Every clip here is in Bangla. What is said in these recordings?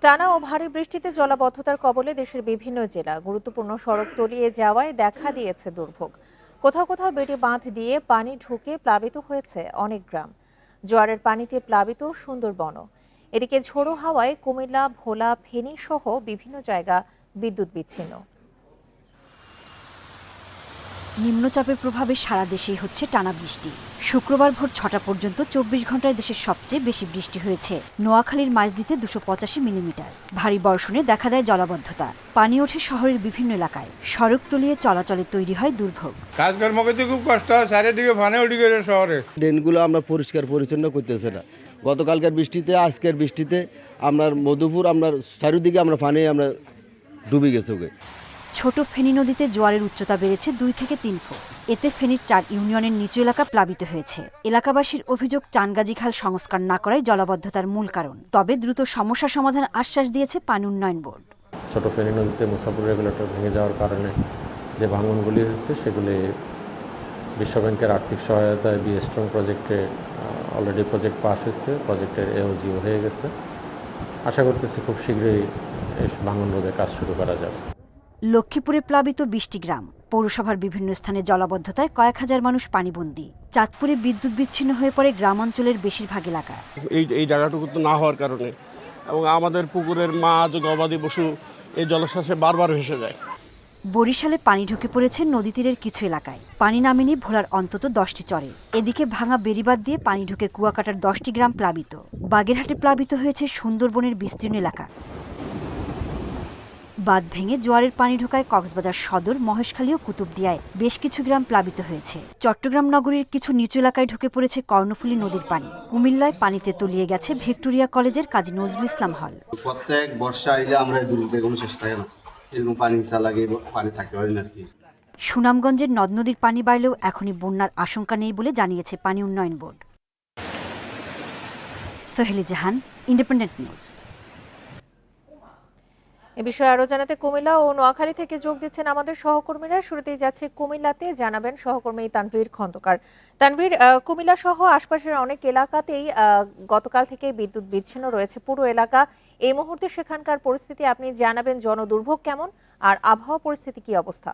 টানা ও ভারী বৃষ্টিতে জলাবদ্ধতার কবলে দেশের বিভিন্ন জেলা। গুরুত্বপূর্ণ সড়ক তলিয়ে যাওয়ায় দেখা দিয়েছে দুর্ভোগ। কোথাও কোথাও বেড়ে বাঁধ দিয়ে পানি ঢুকে প্লাবিত হয়েছে অনেক গ্রাম। জোয়ারের পানিতে প্লাবিত সুন্দরবনও। এদিকে ঝোড়ো হাওয়ায় কুমিল্লা, ভোলা, ফেনী সহ বিভিন্ন জায়গা বিদ্যুৎ বিচ্ছিন্ন। নিম্নচাপের প্রভাবে সারা দেশেই হচ্ছে টানা বৃষ্টি। শুক্রবার ভোর ৬টা পর্যন্ত ২৪ ঘন্টায় দেশের সবচেয়ে বেশি বৃষ্টি হয়েছে নোয়াখালীর মাইজদীতে ২৮৫ মিলিমিটার। ভারী বর্ষণে দেখা দেয় জলাবদ্ধতা, পানি ওঠে শহরের বিভিন্ন এলাকায়, সড়ক তলিয়ে চলাচলে তৈরি হয় দুর্ভোগ। কাজকর্ম করতে খুব কষ্ট হয়, চারিদিকে পানি উঠে গেছে শহরে। ড্রেনগুলো আমরা পরিষ্কার পরিচ্ছন্ন করতেছে না। গতকালকার বৃষ্টিতে, আজকের বৃষ্টিতে আপনার মধুপুর আপনার চারিদিকে আমরা পানি আমরা ডুবে গেছে। ছোট ফেনী নদীতে জোয়ারের উচ্চতা বেড়েছে ২ থেকে ৩ ফুট। এতে ফেনীর ৪ ইউনিয়নের নিচু এলাকা প্লাবিত হয়েছে। এলাকাবাসীর অভিযোগ, চানগাজী খাল সংস্কার না করাই জলাবদ্ধতার মূল কারণ। তবে দ্রুত সমস্যা সমাধান আশ্বাস দিয়েছে পানি উন্নয়ন বোর্ড। ছোট ফেনী নদীতে মুসাফর রেগুলেটর ভেঙে যাওয়ার কারণে যে ভাঙনগুলি হয়েছে সেগুলি বিশ্বব্যাংকের আর্থিক সহায়তায় বিএস্ট্রং প্রজেক্টে অলরেডি প্রজেক্ট পাস হয়েছে, প্রজেক্টের এওজিও হয়ে গেছে। আশা করতেছি খুব শীঘ্রই এই ভাঙন রোধে কাজ শুরু করা যাবে। লক্ষ্মীপুরে প্লাবিত ২০টি গ্রাম। পৌরসভার বিভিন্ন স্থানে জলাবদ্ধতায় কয়েক হাজার মানুষ পানিবন্দী। চাঁদপুরে বিদ্যুৎ বিচ্ছিন্ন হয়ে পড়ে গ্রামাঞ্চলের বেশিরভাগ এলাকা। এই জায়গাটুকু তো না হওয়ার কারণে এবং আমাদের পুকুরের মাছ, গবাদি পশু এই জলোচ্ছ্বাসে বারবার ভেসে যায়। বরিশালে পানি ঢুকে পড়েছে নদী তীরের কিছু এলাকায়। পানি নামেনি ভোলার অন্তত ১০টি চরে। এদিকে ভাঙা বেড়িবাঁধ দিয়ে পানি ঢুকে কুয়াকাটার ১০টি গ্রাম প্লাবিত। বাগেরহাটে প্লাবিত হয়েছে সুন্দরবনের বিস্তীর্ণ এলাকা। বাঁধ ভেঙে জোয়ারের পানি ঢোকায় কক্সবাজার সদর, মহেশখালী ও কুতুবদিয়ায় বেশ কিছু গ্রাম প্লাবিত হয়েছে। চট্টগ্রাম নগরীর কিছু নিচু এলাকায় ঢুকে পড়েছে কর্ণফুলী নদীর পানি। কুমিল্লায় পানিতে তলিয়ে গেছে ভিক্টোরিয়া কলেজের কাজী নজরুল ইসলাম হল। প্রত্যেক বর্ষা আইলে আমরা দুর্যোগের কোনো চেষ্টা থাকে না, এরকম পানি চালাগে পানি থাকতে পারি না আর কি। সুনামগঞ্জের নদ নদীর পানি বাড়লেও এখনই বন্যার আশঙ্কা নেই বলে জানিয়েছে পানি উন্নয়ন বোর্ড। সোহেলি জাহান, ইন্ডিপেন্ডেন্ট নিউজ। এ বিষয়ে আরো জানাতে কুমিল্লা ও নোয়াখালী থেকে যোগ দিচ্ছেন আমাদের সহকর্মীরা। শুরুতেই যাচ্ছে কুমিল্লাতে, জানাবেন সহকর্মী তানভীর খন্দকার। তানভীর, কুমিল্লা সহ আশপাশের অনেক এলাকাতেই গতকাল থেকে বিদ্যুৎ বিচ্ছিন্ন রয়েছে পুরো এলাকা। এই মুহূর্তে সেখানকার পরিস্থিতি আপনি জানাবেন, জনদুর্ভোগ কেমন আর আবহাওয়া পরিস্থিতি কি অবস্থা?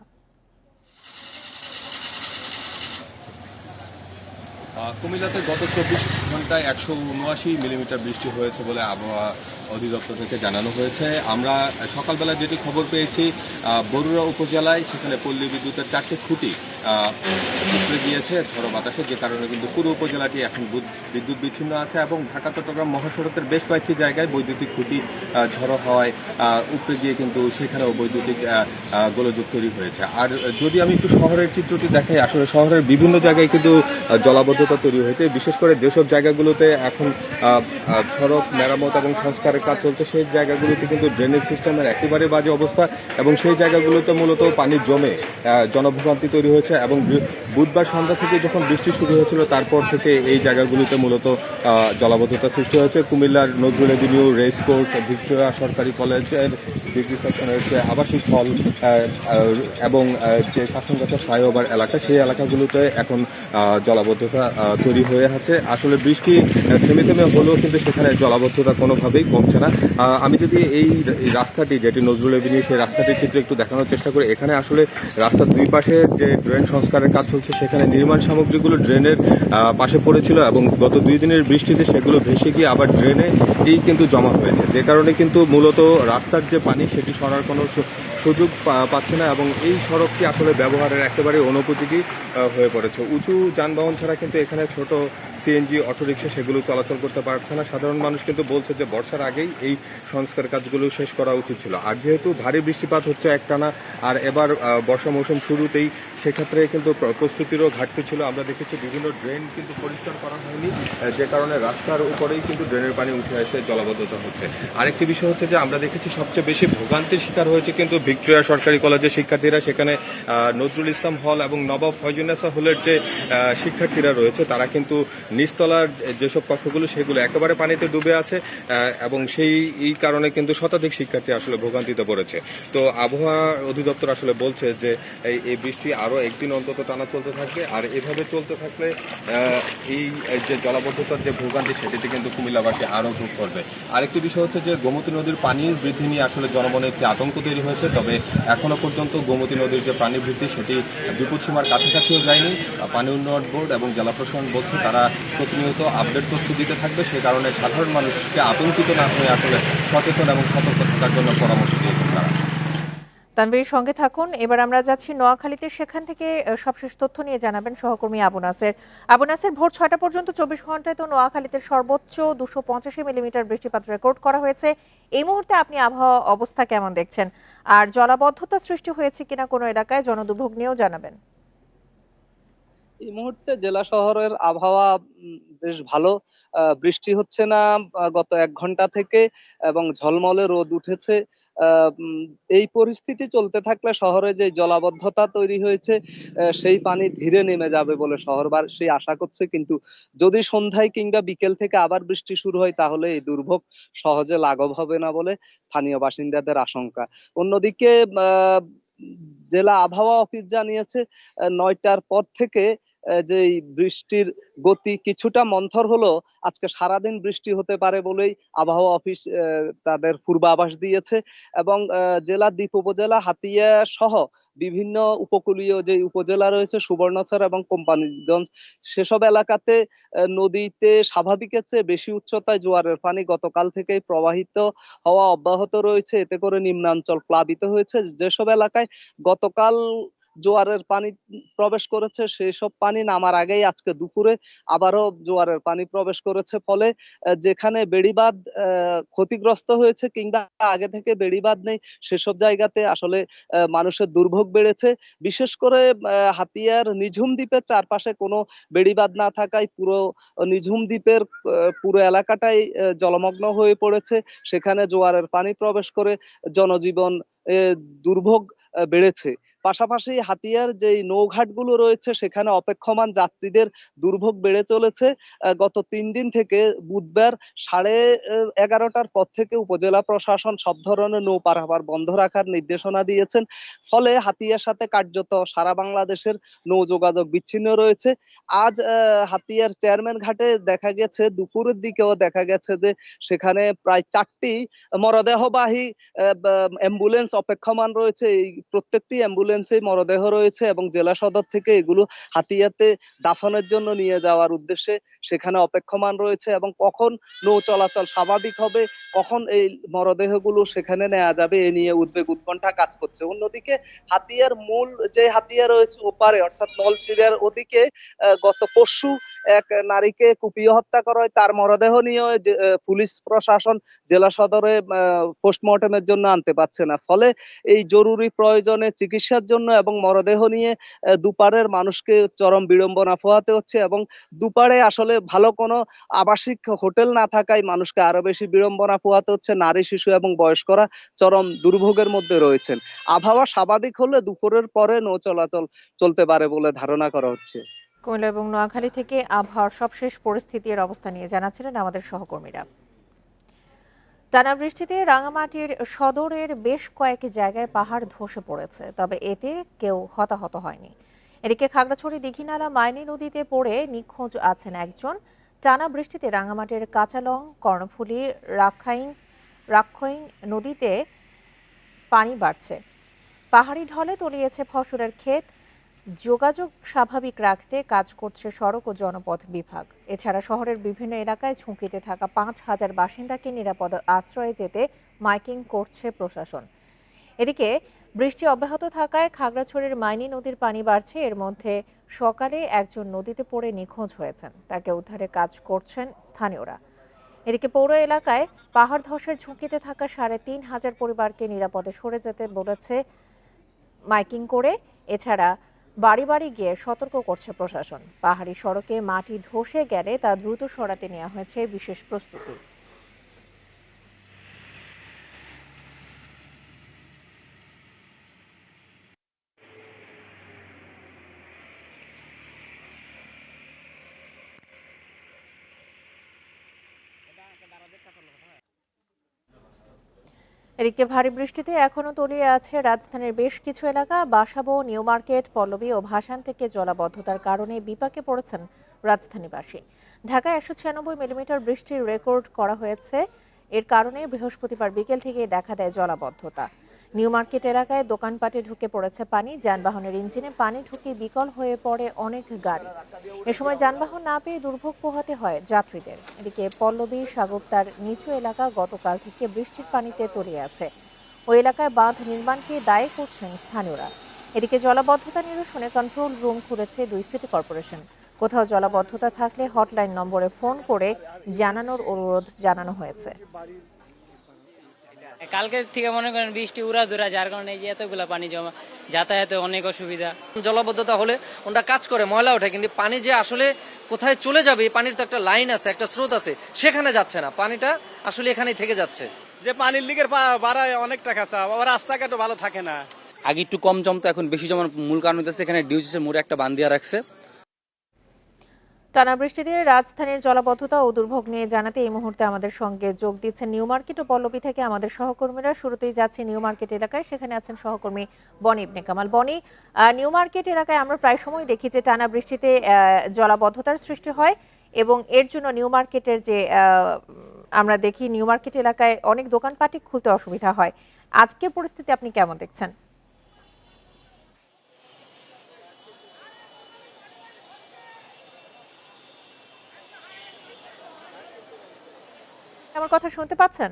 কুমিল্লাতে গত ২৪ ঘন্টায় ১৭৯ মিলিমিটার বৃষ্টি হয়েছে বলে আবহাওয়া অধিদপ্তর থেকে জানানো হয়েছে। আমরা সকালবেলা যেটি খবর পেয়েছি, বরুড়া উপজেলায় সেখানে পল্লী বিদ্যুতের ৪টি খুঁটি উপড়ে গিয়েছে ঝড়ো বাতাসে, যে কারণে কিন্তু পুরো উপজেলাটি এখন বিদ্যুৎ বিচ্ছিন্ন আছে এবং ঢাকা চট্টগ্রাম মহাসড়কের বেশ কয়েকটি জায়গায় বৈদ্যুতিক খুঁটি ঝড়ো হওয়ায় উপড়ে গিয়ে কিন্তু সেখানেও বৈদ্যুতিক গোলযোগ তৈরি হয়েছে। আর যদি আমি একটু শহরের চিত্রটি দেখাই, আসলে শহরের বিভিন্ন জায়গায় কিন্তু জলাবদ্ধতা তৈরি হয়েছে। বিশেষ করে যেসব জায়গাগুলোতে এখন সড়ক মেরামত এবং সংস্কারের কাজ চলছে, সেই জায়গাগুলোতে কিন্তু ড্রেনেজ সিস্টেমের একেবারে বাজে অবস্থা এবং সেই জায়গাগুলোতে মূলত পানি জমে জনভোগান্তি তৈরি হয়েছে। এবং বুধবার সন্ধ্যা থেকে যখন বৃষ্টি শুরু হয়েছিল, তারপর থেকে এই জায়গাগুলোতে মূলত জলাবদ্ধতা সৃষ্টি হয়েছে। কুমিল্লার Nazrul Avenue, race course, Victoria সরকারি কলেজের ডিগ্রি সেকশনের যে আবাসিক হল এবং যে শাসনগাছা ফ্লাইওভার এলাকা, সেই এলাকাগুলোতে এখন জলাবদ্ধতা তৈরি হয়ে আছে। আসলে বৃষ্টি থেমে থেমে হলেও কিন্তু সেখানে জলাবদ্ধতা কোনোভাবেই কমছে না। আমি যদি এই রাস্তাটি, যেটি নজরুল এভিনিউ, সেই রাস্তাটির চিত্র একটু দেখানোর চেষ্টা করি, এখানে আসলে রাস্তার দুই পাশে যে ড্রেন সংস্কারের কাজ চলছে, সেখানে নির্মাণ সামগ্রীগুলো ড্রেনের পাশে পড়েছিল এবং গত 2 দিনের বৃষ্টিতে সেগুলো ভেসে গিয়ে আবার ড্রেনে কিন্তু জমা হয়েছে, যে কারণে কিন্তু মূলত রাস্তার যে পানি সেটি সরার কোনো সুযোগ পাচ্ছে না এবং এই সড়কটি আসলে ব্যবহারের একেবারে অনুপযোগী হয়ে পড়েছে। উঁচু যানবাহন ছাড়া কিন্তু এখানে ছোট সিএনজি, অটোরিকশা সেগুলো চলাচল করতে পারছে না। সাধারণ মানুষ কিন্তু বলছে যে বর্ষার আগেই এই সংস্কার কাজগুলো শেষ করা উচিত ছিল। আর যেহেতু ভারী বৃষ্টিপাত হচ্ছে একটানা, আর এবার বর্ষা মৌসুম শুরুতেই, সেক্ষেত্রে কিন্তু প্রস্তুতিরও ঘাটতি ছিল। আমরা দেখেছি বিভিন্ন ড্রেন কিন্তু পরিষ্কার করা হয়নি, যে কারণে রাস্তার উপরেই কিন্তু ড্রেনের পানি উঠে এসে জলাবদ্ধতা হচ্ছে। আরেকটি বিষয় হচ্ছে যে আমরা দেখেছি সবচেয়ে বেশি ভোগান্তির শিকার হয়েছে কিন্তু ভিক্টোরিয়া সরকারি কলেজের শিক্ষার্থীরা। সেখানে নজরুল ইসলাম হল এবং নবাব ফয়জুন্নেসা হলের যে শিক্ষার্থীরা রয়েছে, তারা কিন্তু নিচতলার যেসব কক্ষগুলো সেগুলো একেবারে পানিতে ডুবে আছে এবং এই কারণে কিন্তু শতাধিক শিক্ষার্থী আসলে ভোগান্তিতে পড়েছে। তো আবহাওয়া অধিদপ্তর আসলে বলছে যে এই বৃষ্টি আরো একদিন অন্তত টানা চলতে থাকবে, আর এভাবে চলতে থাকলে এই যে জলাবদ্ধতার যে ভোগান্তি সেটিতে কিন্তু কুমিল্লাবাসী আরো ভোগ করবে। আরেকটি বিষয় হচ্ছে যে গোমতী নদীর পানি বৃদ্ধি নিয়ে আসলে জনমনে একটি আতঙ্ক তৈরি হয়েছে, তবে এখনো পর্যন্ত গোমতী নদীর যে পানি বৃদ্ধি সেটি বিপদসীমার কাছাকাছিও যায়নি। পানি উন্নয়ন বোর্ড এবং জেলা প্রশাসন বলছে তারা প্রতিনিয়ত আপডেট তথ্য দিতে থাকবে, সে কারণে সাধারণ মানুষকে আতঙ্কিত না হয়ে আসলে সচেতন এবং সতর্ক থাকার জন্য পরামর্শ দিয়েছেন তারা। তানভীর সঙ্গে থাকুন। এবার আমরা যাচ্ছি নোয়াখালীতে, সেখান থেকে সবশেষ তথ্য নিয়ে জানাবেন সহকর্মী আবু নাসের। আবু নাসের, ভোর 6টা পর্যন্ত 24 ঘন্টায় তো নোয়াখালীতে সর্বোচ্চ 285 মিলিমিটার বৃষ্টিপাত রেকর্ড করা হয়েছে। এই মুহূর্তে আপনি আবহাওয়া অবস্থা কেমন দেখছেন, আর জলাবদ্ধতা সৃষ্টি হয়েছে কিনা কোনো এলাকায়, জনদুর্ভোগ নিয়েও জানাবেন। এই মুহূর্তে জেলা শহরের আবহাওয়া বেশ ভালো। বৃষ্টি হচ্ছে না গত 1 ঘন্টা থেকে, এবং ঝলমলে রোদ উঠেছে। এই পরিস্থিতি চলতে থাকলে শহরে যে জলাবদ্ধতা তৈরি হয়েছে সেই পানি ধীরে নেমে যাবে বলে শহরবাসী আশা করছে, কিন্তু যদি সন্ধ্যায় কিংবা বিকেল থেকে আবার বৃষ্টি শুরু হয় তাহলে এই দুর্ভোগ সহজে লাঘব হবে না বলে স্থানীয় বাসিন্দাদের আশঙ্কা। অন্যদিকে জেলা আবহাওয়া অফিস জানিয়েছে 9টার পর থেকে যে বৃষ্টির গতি কিছুটা মন্থর হলো, আজকে সারাদিন বৃষ্টি হতে পারে বলেই আবহাওয়া অফিস তাদের পূর্বাভাস দিয়েছে। এবং জেলা দ্বীপ উপজেলা হাতিয়া সহ বিভিন্ন উপকূলীয় যে উপজেলা রয়েছে সুবর্ণচর এবং কোম্পানিগঞ্জ, সেসব এলাকাতে নদীতে স্বাভাবিকের চেয়ে বেশি উচ্চতায় জোয়ারের পানি গতকাল থেকেই প্রবাহিত হওয়া অব্যাহত রয়েছে। এতে করে নিম্নাঞ্চল প্লাবিত হয়েছে। যেসব এলাকায় গতকাল জোয়ারের পানি প্রবেশ করেছে সেই সব পানি নামার আগেই আজকে দুপুরে আবারও জোয়ারের পানি প্রবেশ করেছে, ফলে যেখানে বেড়িবাঁধ ক্ষতিগ্রস্ত হয়েছে কিংবা আগে থেকে বেড়িবাঁধ নেই সেসব জায়গাতে আসলে মানুষের দুর্ভোগ বেড়েছে। বিশেষ করে হাতিয়ার নিঝুম দ্বীপের চারপাশে কোনো বেড়িবাঁধ না থাকায় পুরো নিঝুম দ্বীপের পুরো এলাকাটাই জলমগ্ন হয়ে পড়েছে। সেখানে জোয়ারের পানি প্রবেশ করে জনজীবন দুর্ভোগ বেড়েছে। পাশাপাশি হাতিয়ার যেই নৌঘাটগুলো রয়েছে সেখানে অপেক্ষমান যাত্রীদের দুর্ভোগ বেড়ে চলেছে। গত 3 দিন থেকে বুধবার 11:30টার পর থেকে উপজেলা প্রশাসন সব ধরনের নৌ পারাপার বন্ধ রাখার নির্দেশনা দিয়েছেন। ফলে হাতিয়ার সাথে কার্যত সারা বাংলাদেশের নৌ যোগাযোগ বিচ্ছিন্ন রয়েছে। আজ হাতিয়ার চেয়ারম্যান ঘাটে দেখা গেছে, দুপুরের দিকেও দেখা গেছে যে সেখানে প্রায় 4টি মরদেহবাহী অ্যাম্বুলেন্স অপেক্ষমান রয়েছে। এই প্রত্যেকটি অ্যাম্বুলেন্সে মরদেহ রয়েছে এবং জেলা সদর থেকে এগুলো হাতিয়াতে দাফনের জন্য নিয়ে যাওয়ার উদ্দেশ্যে সেখানে অপেক্ষমান রয়েছে। এবং কখন নৌ চলাচল স্বাভাবিক হবে, কখন এই মরদেহগুলো সেখানে নেওয়া যাবে, এ নিয়ে উদ্বেগ উৎকণ্ঠা কাজ করছে। অন্যদিকে হাতিয়ার মূল যে হাতিয়া রয়েছে ওপারে অর্থাৎ নলছিড়ার ওদিকে গত পরশু এক নারীকে কুপিয়ে হত্যা করা হয়, তার মরদেহ নিয়ে পুলিশ প্রশাসন জেলা সদরে পোস্টমর্টমের জন্য আনতে পারছে না। ফলে এই জরুরি প্রয়োজনে চিকিৎসার জন্য এবং মরদেহ নিয়ে দুপারের মানুষকে চরম বিড়ম্বনা পোহাতে হচ্ছে। এবং দুপারে আসলে ভালো কোনো আবাসিক হোটেল না থাকায় মানুষকে আরো বেশি বিড়ম্বনা পোহাতে হচ্ছে। নারী, শিশু এবং বয়স্করা চরম দুর্ভোগের মধ্যে রয়েছেন। আবহাওয়া স্বাভাবিক হলে দুপুরের পরে নৌ চলাচল চলতে পারে বলে ধারণা করা হচ্ছে। কুমিল্লা এবং নোয়াখালী থেকে আবহাওয়ার সবশেষ পরিস্থিতির অবস্থা নিয়ে জানাচ্ছিলেন আমাদের সহকর্মীরা। টানা বৃষ্টিতে রাঙামাটির সদরের বেশ কয়েক জায়গায় পাহাড় ধসে পড়েছে, তবে এতে কেউ হতাহত হয়নি। এদিকে খাগড়াছড়ি দীঘিনালা মাইনী নদীতে পড়ে নিখোঁজ আছেন একজন। টানা বৃষ্টিতে রাঙামাটির কাঁচালং, কর্ণফুলী, রাক্ষইন নদীতে পানি বাড়ছে। পাহাড়ি ঢলে তলিয়েছে ফসলের ক্ষেত। যোগাযোগ স্বাভাবিক রাখতে কাজ করছে সড়ক ও জনপথ বিভাগ। এছাড়া শহরের বিভিন্ন এলাকায় ঝুঁকিতে থাকা 5,000 বাসিন্দাকে নিরাপদ আশ্রয়ে যেতে মাইকিং করছে প্রশাসন। এদিকে বৃষ্টি অব্যাহত থাকায় খাগড়াছড়ির মাইনী নদীর পানি বাড়ছে। এর মধ্যে সকালে একজন নদীতে পড়ে নিখোঁজ হয়েছেন, তাকে উদ্ধারে কাজ করছেন স্থানীয়রা। এদিকে পৌর এলাকায় পাহাড় ধসের ঝুঁকিতে থাকা 3,500 পরিবারকে নিরাপদে সরে যেতে বলেছে মাইকিং করে। এছাড়া বাড়ি বাড়ি গিয়ে সতর্ক করছে প্রশাসন। পাহাড়ি সড়কে মাটি ধসে গেলে তা দ্রুত সরাতে নেওয়া হয়েছে বিশেষ প্রস্তুতি। এদিকে ভারী বৃষ্টিতে এখনো তলিয়ে আছে রাজধানীর বেশ কিছু এলাকা। বাসাবো, নিউ মার্কেট, পল্লবী ও ভাসান থেকে জলাবদ্ধতার কারণে বিপাকে পড়েছেন রাজধানীবাসী। ঢাকায় 196 মিলিমিটার বৃষ্টির রেকর্ড করা হয়েছে। এর কারণে বৃহস্পতিবার বিকেল থেকে দেখা দেয় জলাবদ্ধতা। নিউ মার্কেট এলাকায় দোকানপাটে ঢুকে পড়েছে পানি। যানবাহনের ইঞ্জিনে পানি ঢুকে বিকল হয়ে পড়ে অনেক গাড়ি। এ সময় যানবাহন না পেয়ে দুর্ভোগ পোহাতে হয় যাত্রীদের। এদিকে পল্লবী, সাগরতার নিচু এলাকা গতকাল থেকে বৃষ্টির পানিতে তলিয়ে আছে। ওই এলাকায় বাঁধ নির্মাণকে দায়ী করছেন স্থানীয়রা। এদিকে জলাবদ্ধতা নিরসনে কন্ট্রোল রুম খুলেছে 2 সিটি কর্পোরেশন। কোথাও জলাবদ্ধতা থাকলে হটলাইন নম্বরে ফোন করে জানানোর অনুরোধ জানানো হয়েছে। কালকে থেকে মনে করেন বৃষ্টি উড়াধুরা, যার কারণে এই যে এতগুলা পানি জমা, যাতায়াতে অনেক অসুবিধা। জলাবদ্ধতা হলে ওরা কাজ করে, ময়লা ওঠে, কিন্তু পানি যে আসলে কোথায় চলে যাবে, এই পানির তো একটা লাইন আছে, একটা স্রোত আছে, সেখানে যাচ্ছে না, পানিটা আসলে এখানেই থেকে যাচ্ছে। যে পানির লিগের বাড়ায় অনেক টাকা চাপ, আবার রাস্তাঘাটও ভালো থাকে না। আগে একটু কম জমতো, এখন বেশি জমার মূল কারণ হচ্ছে এখানে ডিউজিসের মোড়ে একটা বাঁধ দিয়ে রাখছে। টানা বৃষ্টিতে রাজধানীর জলাবদ্ধতা ও দুর্ভোগ নিয়ে জানাতে এই মুহূর্তে আমাদের সঙ্গে যোগ দিচ্ছেন নিউ মার্কেট ও পল্লবী থেকে আমাদের সহকর্মীরা। শুরুতেই যাচ্ছে নিউ মার্কেট এলাকায়, সেখানে আছেন সহকর্মী বনি ইবনে কামাল। বনি, নিউ মার্কেট এলাকায় আমরা প্রায় সময় দেখি যে টানা বৃষ্টিতে জলাবদ্ধতার সৃষ্টি হয় এবং এর জন্য নিউ মার্কেটের যে আমরা দেখি নিউ মার্কেট এলাকায় অনেক দোকানপাটই খুলতে অসুবিধা হয়। আজকের পরিস্থিতি আপনি কেমন দেখছেন? আমার কথা শুনতে পাচ্ছেন?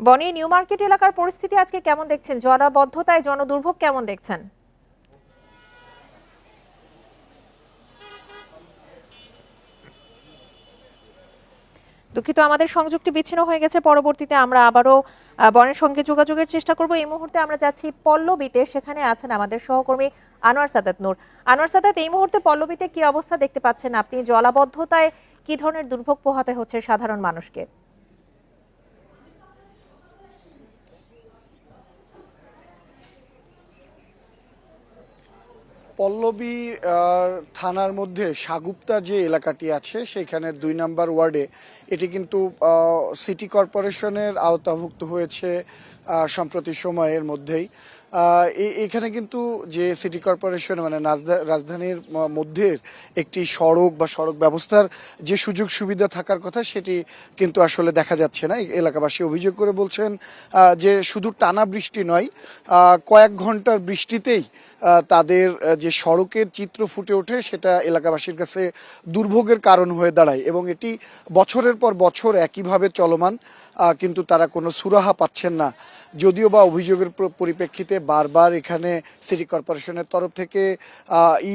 বনি, নিউ মার্কেট এলাকার পরিস্থিতি আজকে কেমন দেখছেন? জলাবদ্ধতায় জনদুর্ভোগ কেমন দেখছেন? দুঃখিত, আমাদের সংযোগটি বিচ্ছিন্ন হয়ে গেছে। পরবর্তীতে আমরা আবারও বনের সঙ্গে যোগাযোগের চেষ্টা করব। এই মুহূর্তে আমরা যাচ্ছি পল্লবীতে, সেখানে আছেন আমাদের সহকর্মী আনোয়ার সাদাত নূর। আনোয়ার সাদাত, এই মুহূর্তে পল্লবীতে কি অবস্থা দেখতে পাচ্ছেন আপনি? জলাবদ্ধতায় কি ধরনের দুর্ভোগ পোহাতে হচ্ছে সাধারণ মানুষকে? পল্লবী থানার মধ্যে সাগুপ্তা যে এলাকাটি আছে সেখানের 2 নম্বর ওয়ার্ডে এটি কিন্তু সিটি কর্পোরেশনের আওতাভুক্ত হয়েছে সম্প্রতি সময়ের মধ্যেই। এখানে কিন্তু যে সিটি কর্পোরেশন মানে রাজধানীর মধ্যে একটি সড়ক বা সড়ক ব্যবস্থার যে সুযোগ সুবিধা থাকার কথা সেটি কিন্তু আসলে দেখা যাচ্ছে না। এলাকাবাসী অভিযোগ করে বলছেন যে শুধু টানা বৃষ্টি নয়, কয়েক ঘন্টার বৃষ্টিতেই তাদের যে সড়কের চিত্র ফুটে ওঠে সেটা এলাকাবাসীর কাছে দুর্ভোগের কারণ হয়ে দাঁড়ায় এবং এটি বছরের পর বছর একইভাবে চলমান, কিন্তু তারা কোনো সুরাহা পাচ্ছেন না। যদিও বা অভিযোগের পরিপ্রেক্ষিতে বারবার এখানে সিটি কর্পোরেশনের তরফ থেকে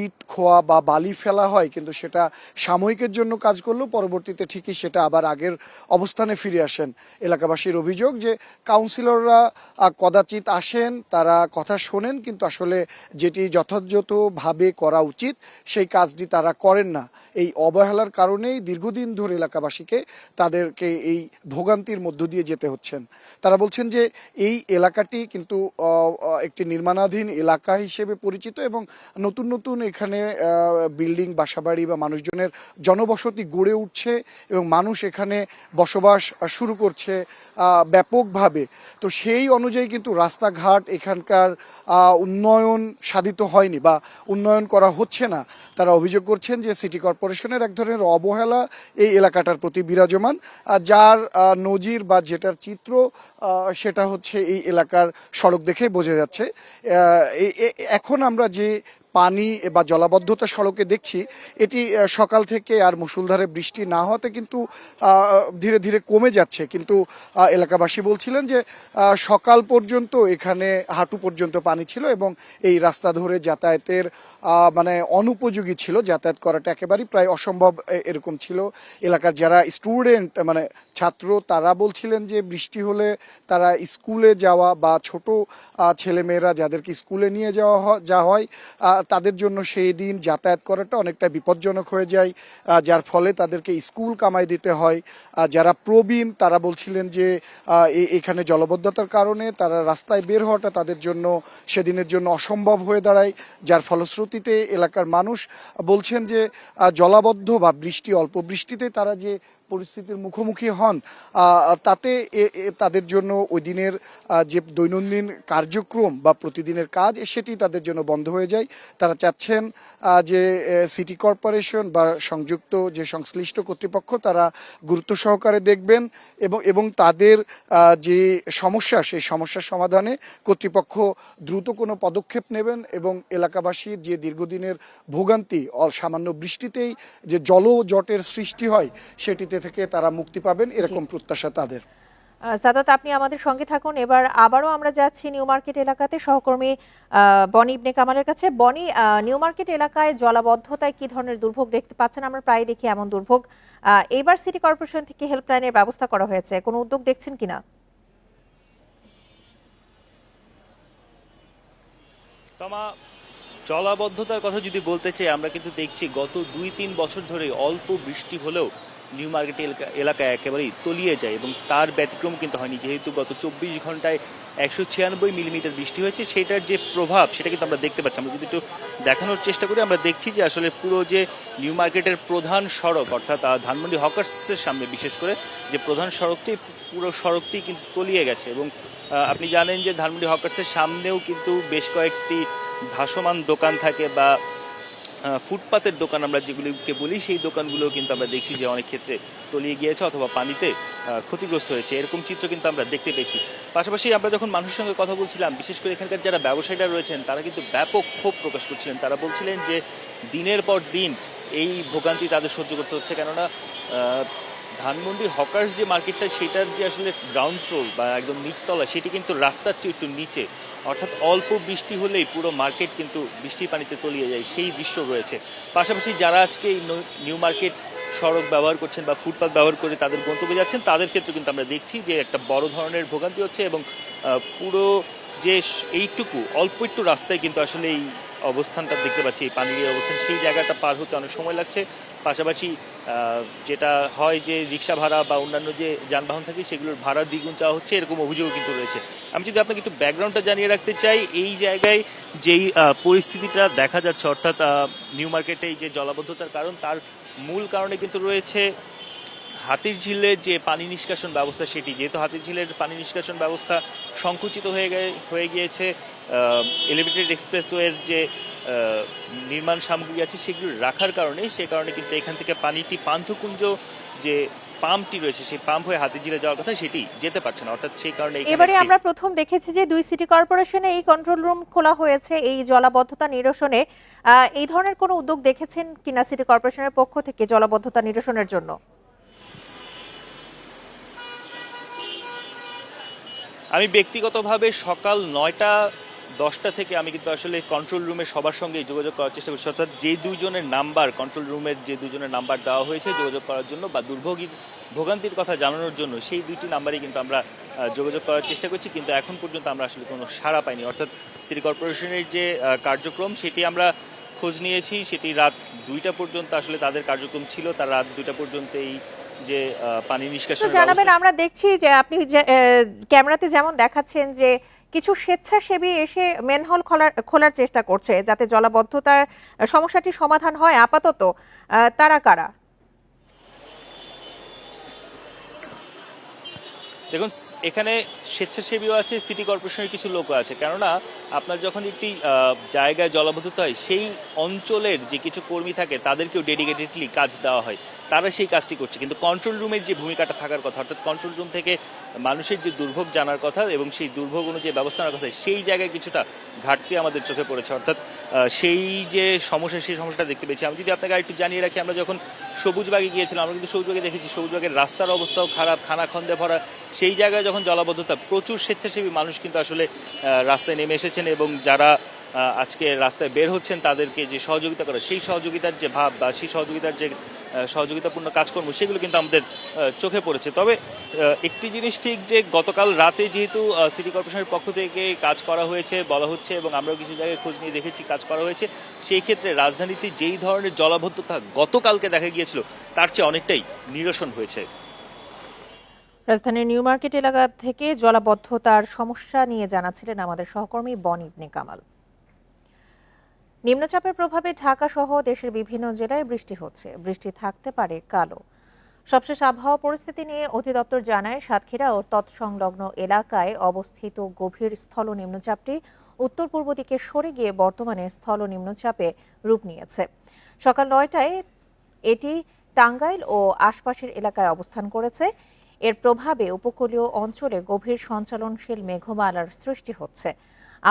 ইট, খোয়া বা বালি ফেলা হয়, কিন্তু সেটা সাময়িকের জন্য কাজ করলেও পরবর্তীতে ঠিকই সেটা আবার আগের অবস্থানে ফিরে আসেন। এলাকাবাসীর অভিযোগ যে কাউন্সিলররা কদাচিৎ আসেন, তারা কথা শোনেন, কিন্তু আসলে যেটি যথাযথভাবে করা উচিত সেই কাজটি তারা করেন না। এই অবহেলার কারণেই দীর্ঘদিন ধরে এলাকাবাসীকে তাদেরকে এই ভোগান্তির মধ্য দিয়ে যেতে হচ্ছেন। তারা বলছেন যে এই এলাকাটি কিন্তু একটি নির্মাণাধীন এলাকা হিসেবে পরিচিত এবং নতুন নতুন এখানে বিল্ডিং, বাসাবাড়ি বা মানুষজনের জনবসতি গড়ে উঠছে এবং মানুষ এখানে বসবাস শুরু করছে ব্যাপকভাবে। তো সেই অনুযায়ী কিন্তু রাস্তাঘাট এখানকার উন্নয়ন সাধিত হয়নি বা উন্নয়ন করা হচ্ছে না। তারা অভিযোগ করছেন যে সিটি কর্পোরেশনের এক ধরনের অবহেলা এই এলাকাটার প্রতি বিরাজমান, যার নজির বা যেটার চিত্র সেটা হচ্ছে এই এলাকার সড়ক দেখে বোঝা যাচ্ছে। এখন আমরা যে পানি বা জলাবদ্ধতা সড়কে দেখছি এটি সকাল থেকে আর মুষলধারে বৃষ্টি না হওয়াতে কিন্তু ধীরে ধীরে কমে যাচ্ছে, কিন্তু এলাকাবাসী বলছিলেন যে সকাল পর্যন্ত এখানে হাঁটু পর্যন্ত পানি ছিল এবং এই রাস্তা ধরে যাতায়াতের মানে অনুপযোগী ছিল, যাতায়াত করাটা একেবারেই প্রায় অসম্ভব এরকম ছিল। এলাকার যারা স্টুডেন্ট মানে ছাত্র তারা বলছিলেন যে বৃষ্টি হলে তারা স্কুলে যাওয়া বা ছোট ছেলেমেয়েরা যাদেরকে স্কুলে নিয়ে যাওয়া হয় তাদের জন্য সেই দিন যাতায়াত করাটা অনেকটা বিপজ্জনক হয়ে যায়, যার ফলে তাদেরকে স্কুল কামাই দিতে হয়। যারা প্রবীণ তারা বলছিলেন যে এখানে জলাবদ্ধতার কারণে তারা রাস্তায় বের হওয়াটা তাদের জন্য সেদিনের জন্য অসম্ভব হয়ে দাঁড়ায়, যার ফলশ্রুতিতে এলাকার মানুষ বলছেন যে জলাবদ্ধ বা অল্প বৃষ্টিতে তারা যে পরিস্থিতির মুখোমুখি হন তাতে তাদের জন্য ওই দিনের যে দৈনন্দিন কার্যক্রম বা প্রতিদিনের কাজ সেটি তাদের জন্য বন্ধ হয়ে যায়। তারা চাচ্ছেন যে সিটি কর্পোরেশন বা সংযুক্ত যে সংশ্লিষ্ট কর্তৃপক্ষ তারা গুরুত্ব সহকারে দেখবেন এবং তাদের যে সমস্যা সেই সমস্যার সমাধানে কর্তৃপক্ষ দ্রুত কোনো পদক্ষেপ নেবেন এবং এলাকাবাসীর যে দীর্ঘদিনের ভোগান্তি সামান্য বৃষ্টিতেই যে জলজটের সৃষ্টি হয় সেটিতে থেকে তারা মুক্তি পাবেন এরকম প্রত্যাশা তাদের। সাদাত, আপনি আমাদের সঙ্গে থাকুন। এবার আবারও আমরা যাচ্ছি নিউ মার্কেট এলাকাতে সহকর্মী বনি ইবনে কামালের কাছে। বনি, নিউ মার্কেট এলাকায় জলাবদ্ধতায় কি ধরনের দুর্ভোগ দেখতে পাচ্ছেন? আমরা প্রায় দেখি এমন দুর্ভোগ। এবার সিটি কর্পোরেশন থেকে হেল্পলাইনের ব্যবস্থা করা হয়েছে, কোনো উদ্যোগ দেখছেন কিনা? তমা, জলাবদ্ধতার কথা যদি বলতে চাই, আমরা কিন্তু দেখছি গত 2-3 বছর ধরে অল্প বৃষ্টি হলেও নিউ মার্কেট এলাকায় একেবারেই তলিয়ে যায় এবং তার ব্যতিক্রম কিন্তু হয়নি, যেহেতু গত 24 ঘন্টায় 196 মিলিমিটার বৃষ্টি হয়েছে। সেটার যে প্রভাব সেটা কিন্তু আমরা দেখতে পাচ্ছি। আমরা যদি একটু দেখানোর চেষ্টা করি, আমরা দেখছি যে আসলে পুরো যে নিউ মার্কেটের প্রধান সড়ক অর্থাৎ ধানমন্ডি হকার্সের সামনে বিশেষ করে যে প্রধান সড়কটি, পুরো সড়কটি কিন্তু তলিয়ে গেছে। এবং আপনি জানেন যে ধানমন্ডি হকার্সের সামনেও কিন্তু বেশ কয়েকটি ভাসমান দোকান থাকে বা ফুটপাতের দোকান আমরা যেগুলিকে বলি, সেই দোকানগুলো কিন্তু আমরা দেখছি যে অনেক ক্ষেত্রে তলিয়ে গিয়েছে অথবা পানিতে ক্ষতিগ্রস্ত হয়েছে, এরকম চিত্র কিন্তু আমরা দেখতে পেয়েছি। পাশাপাশি আমরা যখন মানুষের সঙ্গে কথা বলছিলাম, বিশেষ করে এখানকার যারা ব্যবসায়ীরা রয়েছেন তারা কিন্তু ব্যাপক ক্ষোভ প্রকাশ করছিলেন। তারা বলছিলেন যে দিনের পর দিন এই ভোগান্তি তাদের সহ্য করতে হচ্ছে, কেননা ধানমন্ডি হকার্স যে মার্কেটটা সেটার যে আসলে গ্রাউন্ড ফ্লোর বা একদম নিচতলা, সেটি কিন্তু রাস্তার চেয়ে একটু নিচে, অর্থাৎ অল্প বৃষ্টি হলেই পুরো মার্কেট কিন্তু বৃষ্টির পানিতে তলিয়ে যায়, সেই দৃশ্য রয়েছে। পাশাপাশি যারা আজকে এই নিউ মার্কেট সড়ক ব্যবহার করছেন বা ফুটপাথ ব্যবহার করে তাদের গন্তব্যে যাচ্ছেন, তাদের ক্ষেত্রে কিন্তু আমরা দেখছি যে একটা বড় ধরনের ভোগান্তি হচ্ছে এবং পুরো যে এইটুকু অল্প একটু রাস্তায় কিন্তু আসলে এই অবস্থানটা দেখতে পাচ্ছি, এই পানির এই অবস্থান, সেই জায়গাটা পার হতে অনেক সময় লাগছে। পাশাপাশি যেটা হয় যে রিক্সা ভাড়া বা অন্যান্য যে যানবাহন থাকে সেগুলোর ভাড়া দ্বিগুণ চাওয়া হচ্ছে, এরকম অভিযোগও কিন্তু রয়েছে। আমি যদি আপনাকে একটু ব্যাকগ্রাউন্ডটা জানিয়ে রাখতে চাই, এই জায়গায় যেই পরিস্থিতিটা দেখা যাচ্ছে অর্থাৎ নিউ মার্কেটে এই যে জলাবদ্ধতার কারণ, তার মূল কারণে কিন্তু রয়েছে হাতির ঝিলের যে পানি নিষ্কাশন ব্যবস্থা সেটি। যেহেতু হাতির ঝিলের পানি নিষ্কাশন ব্যবস্থা সংকুচিত হয়ে গিয়েছে, এলিভেটেড এক্সপ্রেসওয়ের যে নির্মাণ সামগ্রী আছে সেগুলো রাখার কারণে, সে কারণে কিন্তু এখান থেকে পানিটি পান্থকুঞ্জ যে পাম্পটি রয়েছে সেই পাম্প হয়ে হাতির ঝিলে যাওয়ার কথা সেটি যেতে পারছে না, অর্থাৎ সেই কারণে এবারে আমরা প্রথম দেখেছি যে 2 সিটি কর্পোরেশনে এই কন্ট্রোল রুম খোলা হয়েছে এই জলাবদ্ধতা নিরসনে। এই ধরনের কোনো উদ্যোগ দেখেছেন কিনা সিটি কর্পোরেশনের পক্ষ থেকে জলাবদ্ধতা নিরসনের জন্য? আমি ব্যক্তিগতভাবে সকাল 9টা-10টা থেকে আমি কিন্তু আসলে কন্ট্রোল রুমে সবার সঙ্গে যোগাযোগ করার চেষ্টা করছি, অর্থাৎ যে দুইজনের নাম্বার কন্ট্রোল রুমের যে দুজনের নাম্বার দেওয়া হয়েছে যোগাযোগ করার জন্য বা ভোগান্তির কথা জানানোর জন্য, সেই দুইটি নাম্বারই কিন্তু আমরা যোগাযোগ করার চেষ্টা করছি, কিন্তু এখন পর্যন্ত আমরা আসলে কোনো সাড়া পাইনি। অর্থাৎ সিটি কর্পোরেশনের যে কার্যক্রম সেটি আমরা খোঁজ নিয়েছি, সেটি রাত 2টা পর্যন্ত আসলে তাদের কার্যক্রম ছিল, তার রাত 2টা পর্যন্ত এই যে পানি নিষ্কাশন জানাবেন। আমরা দেখছি যে আপনি ক্যামেরাতে যেমন দেখাচ্ছেন যে কিছু স্বেচ্ছাসেবী এসে ম্যানহোল খোলার চেষ্টা করছে যাতে জলাবদ্ধতার সমস্যাটি সমাধান হয়। আপাতত তারা কারা? দেখুন, এখানে স্বেচ্ছাসেবীও আছে, সিটি কর্পোরেশনের কিছু লোকও আছে, কেননা আপনার যখন একটি জায়গায় জলাবদ্ধতা হয় সেই অঞ্চলের যে কিছু কর্মী থাকে তাদেরকেও ডেডিকেটেডলি কাজ দেওয়া হয়, তারা সেই কাজটি করছে। কিন্তু কন্ট্রোল রুমের যে ভূমিকাটা থাকার কথা, অর্থাৎ কন্ট্রোল রুম থেকে মানুষের যে দুর্ভোগ জানার কথা এবং সেই দুর্ভোগ অনুযায়ী ব্যবস্থা নেওয়ার কথা, সেই জায়গায় কিছুটা ঘাটতি আমাদের চোখে পড়েছে। অর্থাৎ সেই যে সমস্যা, সেই সমস্যাটা দেখতে পেয়েছি। আমি যদি আপনাকে আরেকটু জানিয়ে রাখি, আমরা যখন সবুজবাগে গিয়েছিলাম আমরা কিন্তু সবুজবাগে দেখেছি সবুজবাগের রাস্তার অবস্থাও খারাপ, খানাখন্দে ভরা। সেই জায়গায় যখন জলাবদ্ধতা, প্রচুর স্বেচ্ছাসেবী মানুষ কিন্তু আসলে রাস্তায় নেমে এসেছেন এবং যারা আজকে রাস্তায় বের হচ্ছেন তাদেরকে যে সহযোগিতা করে, সেই সহযোগিতার যে ভাব বা সেই সহযোগিতার যে সহযোগিতাপূর্ণ কাজকর্ম সেগুলো কিন্তু আমাদের চোখে পড়েছে। তবে একটি জিনিস ঠিক যে গতকাল রাতে যেহেতু সিটি কর্পোরেশনের পক্ষ থেকে কাজ করা হয়েছে বলা হচ্ছে এবং আমরাও কিছু জায়গায় খোঁজ নিয়ে দেখেছি কাজ করা হয়েছে, সেই ক্ষেত্রে রাজধানীতে যেই ধরনের জলাবদ্ধতা গতকালকে দেখা গিয়েছিল তার চেয়ে অনেকটাই নিরসন হয়েছে। রাজধানীর নিউ মার্কেট এলাকা থেকে জলাবদ্ধতার সমস্যা নিয়ে জানাচ্ছিলেন আমাদের সহকর্মী বনি ইবনে কামাল। নিম্নচাপের প্রভাবে ঢাকা সহ দেশের বিভিন্ন জেলায় বৃষ্টি হচ্ছে, বৃষ্টি থাকতে পারে কালো। সবশেষ আবহাওয়া পরিস্থিতি নিয়ে অধিদপ্তর জানায়, সাতক্ষীরা ও তৎসংলগ্ন এলাকায় অবস্থিত গভীর স্থল নিম্নচাপটি উত্তর পূর্ব দিকে সরে গিয়ে বর্তমানে স্থল নিম্নচাপে রূপ নিয়েছে। সকাল ৯টায় এটি টাঙ্গাইল ও আশপাশের এলাকায় অবস্থান করেছে। এর প্রভাবে উপকূলীয় অঞ্চলে গভীর সঞ্চালনশীল মেঘমালার সৃষ্টি হচ্ছে।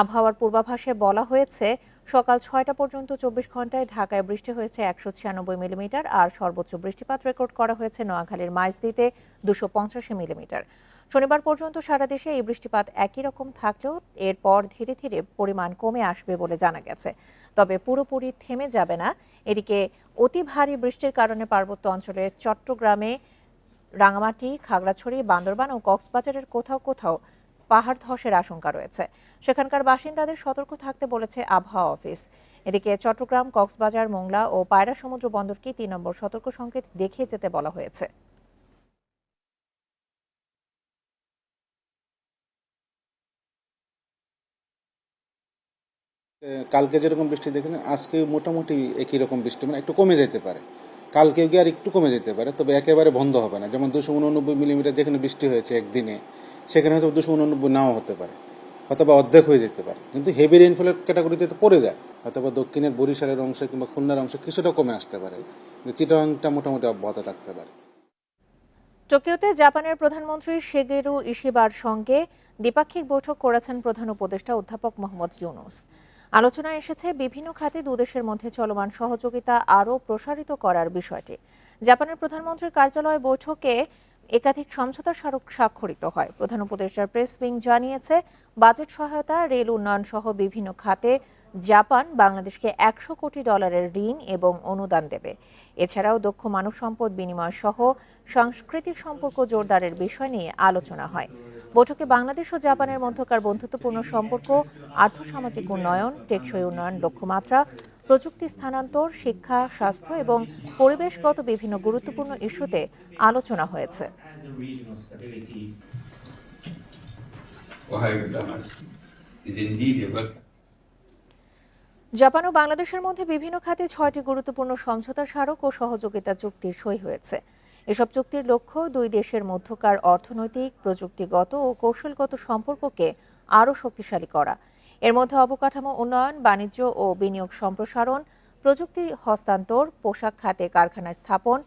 আবহাওয়ার পূর্বাভাসে বলা হয়েছে, সকাল ৬টা পর্যন্ত ২৪ ঘন্টায় ঢাকায় বৃষ্টি হয়েছে ১৯৬ মিলিমিটার, আর সর্বোচ্চ বৃষ্টিপাত রেকর্ড করা হয়েছে নোয়াখালীর মাইজদীতে ২৮৫ মিলিমিটার। শনিবার পর্যন্ত সারা দেশে এই বৃষ্টিপাত একই রকম থাকলেও এরপর ধীরে ধীরে পরিমাণ কমে আসবে বলে জানা গেছে। তবে পুরোপুরি থেমে যাবে না। এদিকে অতি ভারী বৃষ্টির কারণে পার্বত্য অঞ্চলে চট্টগ্রামে, রাঙামাটি, খাগড়াছড়ি, বান্দরবান ও কক্সবাজারের কোথাও কোথাও পাহাড় ধসের আশঙ্কা রয়েছে। সেখানকার বাসিন্দাদের সতর্ক থাকতে বলেছে আবহাওয়া অফিস। এদিকে চট্টগ্রাম, কক্সবাজার, মোংলা ও পায়রা সমুদ্র বন্দরকে ৩ নম্বর সতর্ক সংকেত দেখে যেতে বলা হয়েছে। কালকে যেরকম বৃষ্টি দেখেছেন আজকে মোটামুটি একই রকম বৃষ্টি, মানে একটু কমে যেতে পারে। কালকে গিয়ে আর একটু কমে যেতে পারে, তবে একেবারে বন্ধ হবে না। যেমন ২৮৯ মিলিমিটার যেখানে বৃষ্টি হয়েছে একদিনে, সেখানে হয়তো ২৮৯ নাও হতে পারে, অথবা অর্ধেক হয়ে যেতে পারে, কিন্তু হেভি রেইনফলের ক্যাটাগরিতে তো পড়ে যায়। অথবা দক্ষিণের বরিশালের অংশে কিংবা খুলনার অংশে কিছুটা কমে আসতে পারে, চিটাগাংটা মোটামুটি অব্যাহত থাকতে পারে। টোকিওতে জাপানের প্রধানমন্ত্রী শিগেরু ইশিবার সঙ্গে দ্বিপাক্ষিক বৈঠক করেছেন প্রধান উপদেষ্টা অধ্যাপক মোহাম্মদ ইউনূস। আলোচনায় এসেছে বিভিন্ন খাতে দুদেশের মধ্যে চলমান সহযোগিতা আরও প্রসারিত করার বিষয়টি। জাপানের প্রধানমন্ত্রীর কার্যালয় বৈঠকে একাধিক সমঝোতা স্মারক স্বাক্ষরিত হয়। প্রধান উপদেষ্টার প্রেস উইং জানিয়েছে, বাজেট সহায়তা, রেল উন্নয়ন সহ বিভিন্ন খাতে জাপান বাংলাদেশকে $100 কোটি ঋণ এবং অনুদান দেবে। এছাড়াও দক্ষ মানব সম্পদ বিনিময় সহ সাংস্কৃতিক সম্পর্ক জোরদারের বিষয় নিয়ে আলোচনা হয়। বৈঠকে বাংলাদেশ ও জাপানের মধ্যকার বন্ধুত্বপূর্ণ সম্পর্ক, আর্থসামাজিক উন্নয়ন, টেকসই উন্নয়ন লক্ষ্যমাত্রা, প্রযুক্তি স্থানান্তর, শিক্ষা, স্বাস্থ্য এবং পরিবেশগত বিভিন্ন গুরুত্বপূর্ণ ইস্যুতে আলোচনা হয়েছে। জাপান ও বাংলাদেশের মধ্যে বিভিন্ন খাতে 6টি গুরুত্বপূর্ণ সমঝোতা স্মারক ও সহযোগিতা চুক্তি সই হয়েছে। এসব চুক্তির লক্ষ্য দুই দেশের মধ্যকার অর্থনৈতিক, প্রযুক্তিগত ও কৌশলগত সম্পর্ককে আরও শক্তিশালী করা। এর মধ্যে অবকাঠামো উন্নয়ন, বাণিজ্য ও বিনিয়োগ সম্প্রসারণ, প্রযুক্তি হস্তান্তর, পোশাক খাতে কারখানা স্থাপন,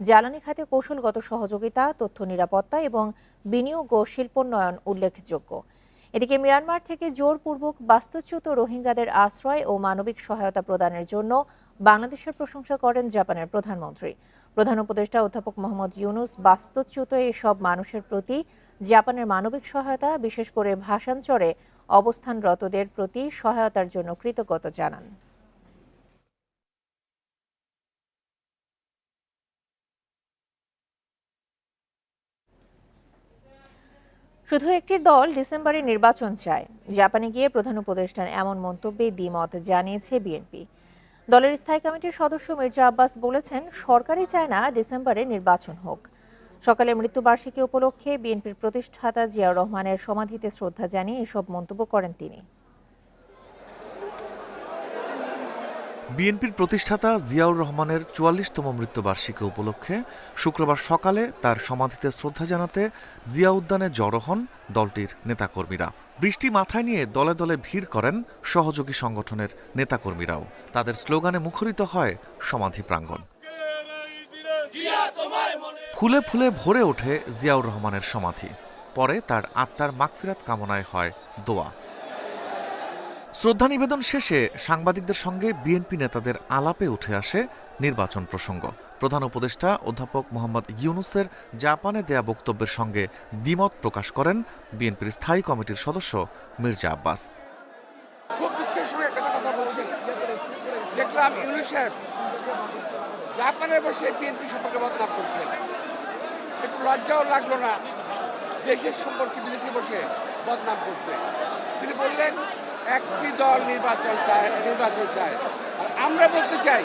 জ্বালানি খাতে কৌশলগত সহযোগিতা, তথ্য নিরাপত্তা এবং বিনিয়োগ ও শিল্পোন্নয়ন উল্লেখযোগ্য। এদিকে মিয়ানমার থেকে জোরপূর্বক বাস্তুচ্যুত রোহিঙ্গাদের আশ্রয় ও মানবিক সহায়তা প্রদানের জন্য বাংলাদেশের প্রশংসা করেন জাপানের প্রধানমন্ত্রী। প্রধান উপদেষ্টা অধ্যাপক মোহাম্মদ ইউনূস বাস্তুচ্যুত এসব মানুষের প্রতি জাপানের মানবিক সহায়তা, বিশেষ করে ভাষাঞ্চরে অবস্থানরতদের প্রতি সহায়তার জন্য কৃতজ্ঞতা জানান। শুধু একটি দল ডিসেম্বরে নির্বাচন চায়, জাপানে গিয়ে প্রধান উপদেষ্টার এমন মন্তব্যে দ্বিমত জানিয়েছে বিএনপি। দলের স্থায়ী কমিটির সদস্য মির্জা আব্বাস বলেছেন, সরকারই চায় না ডিসেম্বরে নির্বাচন হোক। সকালে মৃত্যুবার্ষিকী উপলক্ষে বিএনপির প্রতিষ্ঠাতা জিয়াউর রহমানের সমাধিতে শ্রদ্ধা জানিয়ে এসব মন্তব্য করেন তিনি। বিএনপির প্রতিষ্ঠাতা জিয়াউর রহমানের ৪৪তম মৃত্যুবার্ষিকী উপলক্ষে শুক্রবার সকালে তার সমাধিতে শ্রদ্ধা জানাতে জিয়া উদ্যানে জড়ো হন দলটির নেতাকর্মীরা। বৃষ্টি মাথায় নিয়ে দলে দলে ভিড় করেন সহযোগী সংগঠনের নেতাকর্মীরাও। তাদের স্লোগানে মুখরিত হয় সমাধি প্রাঙ্গণ। ফুলে ফুলে ভরে ওঠে জিয়াউর রহমানের সমাধি। পরে তার আত্মার মাগফিরাত কামনায় হয় দোয়া। শ্রদ্ধা নিবেদন শেষে সাংবাদিকদের সঙ্গে বিএনপি নেতাদের আলাপে উঠে আসে নির্বাচন প্রসঙ্গ। প্রধান উপদেষ্টা অধ্যাপক মোহাম্মদ ইউনূসের জাপানে দেয়া বক্তব্যের সঙ্গে দ্বিমত প্রকাশ করেন বিএনপির স্থায়ী কমিটির সদস্য মির্জা আব্বাস। খুব দুঃখের সঙ্গে একটা কথা বলছি, দেখলাম ইউনূস সাহেব জাপানে বসে বিএনপি সম্পর্কে বদনাম করছেন। একটু লজ্জাও লাগলো না দেশের সম্পর্কে বিদেশে বসে বদনাম করতে? তিনি বললেন, একটি দল নির্বাচন চায়। আর আমরা বলতে চাই,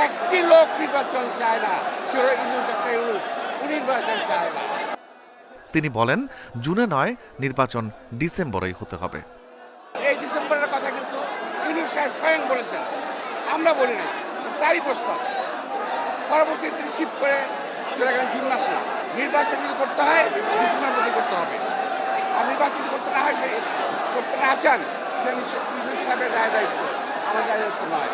একটি লোক নির্বাচন চায় না, সে ইউনূস, উনি নির্বাচন চায় না। তিনি বলেন, জুনে নয়, নির্বাচন ডিসেম্বরেই হতে হবে। এই ডিসেম্বরের কথা কিন্তু ইউনূস সাহেব স্বয়ং বলেছেন, আমরা বলি না, তারই প্রস্তাব। পরবর্তীতে তিনি শিফট করে চলে গেলেন জুন মাসে। নির্বাচন যদি করতে হয় ডিসেম্বর মধ্যে করতে হবে। আর নির্বাচন করতে না হয় করতে না চান সে ইউনূস সাহেবের দায়িত্ব, আমার দায়িত্ব নয়।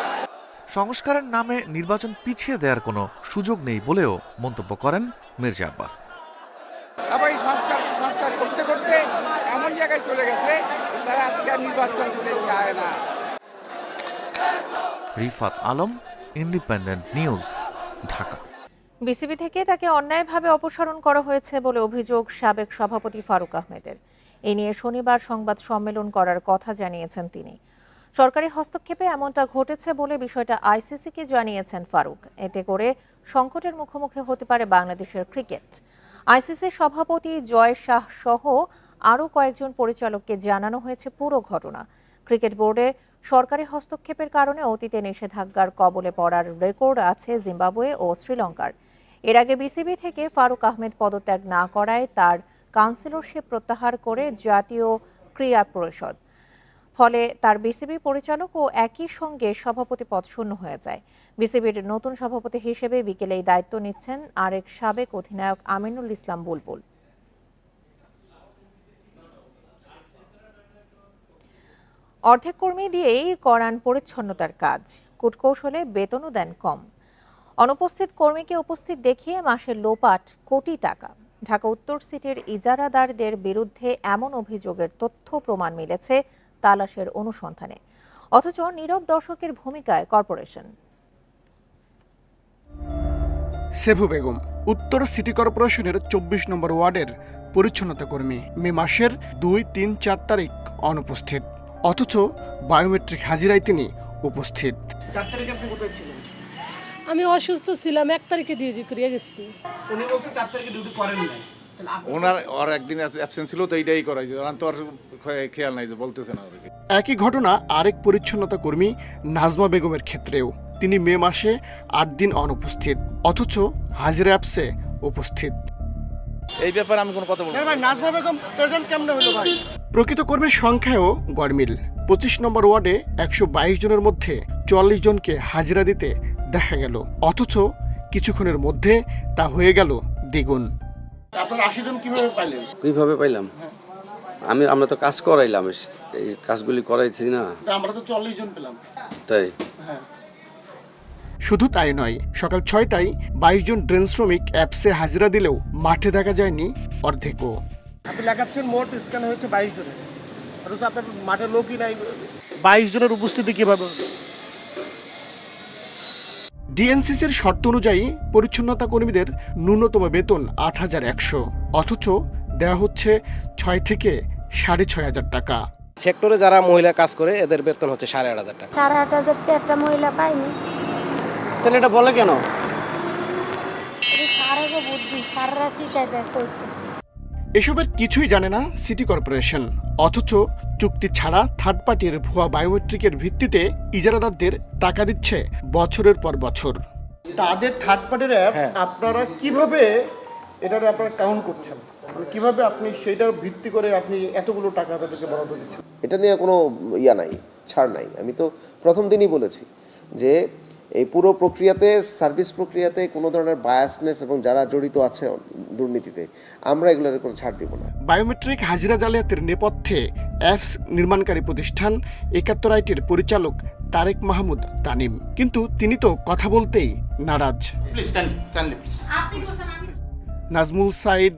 সংস্কারের নামে নির্বাচন পিছিয়ে দেওয়ার কোনো সুযোগ নেই বলেও মন্তব্য করেন মির্জা আব্বাস। আবার এই সংস্কার করতে করতে এমন জায়গায় চলে গেছে তারা আজকে আর নির্বাচন দিতে চায় না। Rifat Alam, independent News, Dhaka. BCB থেকে তাকে অন্যায়ভাবে অপসারণ করা হয়েছে বলে অভিযোগ সাবেক সভাপতি ফারুক আহমেদের। এ নিয়ে শনিবার সংবাদ সম্মেলন করার কথা জানিয়েছেন তিনি। সরকারি হস্তক্ষেপে এমনটা ঘটেছে বলে বিষয়টা আইসিসিকে জানিয়েছেন ফারুক। এতে করে সংকটের মুখোমুখি হতে পারে বাংলাদেশের ক্রিকেট। আইসিসির সভাপতি জয় শাহ সহ আরও কয়েকজন পরিচালককে জানানো হয়েছে পুরো ঘটনা। ক্রিকেট বোর্ডে সরকারি হস্তক্ষেপের কারণে অতীতে নিষেধাজ্ঞার কবলে পড়ার রেকর্ড আছে জিম্বাবুয়ে ও শ্রীলঙ্কার। এর আগে বিসিবি থেকে ফারুক আহমেদ পদত্যাগ না করায় তার কাউন্সিলরশিপ প্রত্যাহার করে জাতীয় ক্রীড়া পরিষদ। ফলে তার বিসিবি পরিচালক ও একই সঙ্গে সভাপতি পদ শূন্য হয়ে যায়। বিসিবির নতুন সভাপতি হিসেবে বিকেলেই দায়িত্ব নিচ্ছেন আরেক সাবেক অধিনায়ক আমিনুল ইসলাম বুলবুল। অর্ধেক কর্মী দিয়েই করান পরিচ্ছন্নতার কাজ, কূটকৌশলে বেতনও দেন কম। অনুপস্থিত কর্মীকে উপস্থিত দেখিয়ে মাসে লোপাট কোটি টাকা। ঢাকা উত্তর সিটির ইজারাদারদের বিরুদ্ধে এমন অভিযোগের তথ্য প্রমাণ মিলেছে তালাশের অনুসন্ধানে, অথচ নীরব দর্শকের ভূমিকায় কর্পোরেশন। সেভু বেগম উত্তর সিটি কর্পোরেশনের 24 নম্বর ওয়ার্ডের পরিচ্ছন্নতা কর্মী। মে মাসের 2, 3, 4 তারিখ অনুপস্থিত, অথচ বায়োমেট্রিক হাজিরায় তিনি উপস্থিত। 4 তারিখে আপনি কোথায় ছিলেন? আমি অসুস্থ ছিলাম, 1 তারিখে দিয়ে গেছি। উনি বলছে 4 তারিখে ডিউটি করেন নাই। ওর একদিন অ্যাবসেন্ট ছিল তো এইটাই করাইছে, তো আর খেয়াল নাই, বলতেছে না। একই ঘটনা আরেক পরিচ্ছন্নতা কর্মী নাজমা বেগমের ক্ষেত্রেও। তিনি মে মাসে 8 দিন অনুপস্থিত, অথচ হাজিরা অ্যাপসে উপস্থিত। এই ব্যাপারে আমি কোনো কথা বলবো না। নাজমা বেগম প্রেজেন্ট কেমনে হলো ভাই? প্রকৃত কর্মীর সংখ্যাও গড়মিল। 25 নম্বর ওয়ার্ডে 122 জনের মধ্যে 44 জনকে হাজিরা দিতে দেখা গেল, অথচ কিছুক্ষণের মধ্যে তা হয়ে গেল দ্বিগুণ। আপনারা 80 জন কিভাবে পাইলেন? কিভাবে পাইলাম? আমরা তো কাজ করাইলাম, এই কাজগুলি করাইছি না। আমরা তো 40 জন পেলাম। তাই শুধু তাই নয়, সকাল 6টায় 22 জন ড্রেন শ্রমিক অ্যাপসে হাজিরা দিলেও মাঠে দেখা যায়নি অর্ধেকও। আপনি লেখাচ্ছেন মোট স্ক্যান হয়েছে 22 জনের, অথচ আপনার মাঠে লোকই নাই। 22 জনের উপস্থিতি কিভাবে হলো? ডিএনসিসির শর্ত অনুযায়ী পরিচ্ছন্নতা কর্মীদের ন্যূনতম বেতন 8,100, অথচ দেওয়া হচ্ছে 6 থেকে 6,500 টাকা। সেক্টরে যারা মহিলা কাজ করে এদের বেতন হচ্ছে 8,500 টাকা। 8,500 টাকা একটা মহিলা পায়নি। তাহলে এটা বলে কেন? সারাকে বুদ্ধি সাররা শিখায় দেয় কইতে। এসবের কিছুই জানে না সিটি কর্পোরেশন, অথচ চুক্তি ছাড়া থার্ড পার্টির ভুয়া বায়োমেট্রিকের ভিত্তিতে ইজারাদারদের টাকা দিচ্ছে বছরের পর বছর। তাদের থার্ড পার্টির অ্যাপ আপনারা কিভাবে এটারে আপনারা কাউন্ট করছেন? মানে কিভাবে আপনি সেইটার ভিত্তি করে আপনি এতগুলো টাকা তাদেরকে বরাদ্দ দিচ্ছেন? এটা নিয়ে কোনো নাই, ছাড় নাই। আমি তো প্রথম দিনই বলেছি যে এই পুরো প্রক্রিয়াতে, সার্ভিস প্রক্রিয়াতে কোনো ধরনের বায়াসনেস এবং যারা জড়িত আছে দুর্নীতিতে, আমরা এগুলোর কোনো ছাড় দিব না। বায়োমেট্রিক হাজিরা জালিয়াতির নেপথ্যে অ্যাপস নির্মাণকারী প্রতিষ্ঠান 71 আইটির পরিচালক তারেক মাহমুদ তানিম, কিন্তু তিনি তো কথা বলতেই নারাজ। Nazmul Saeed,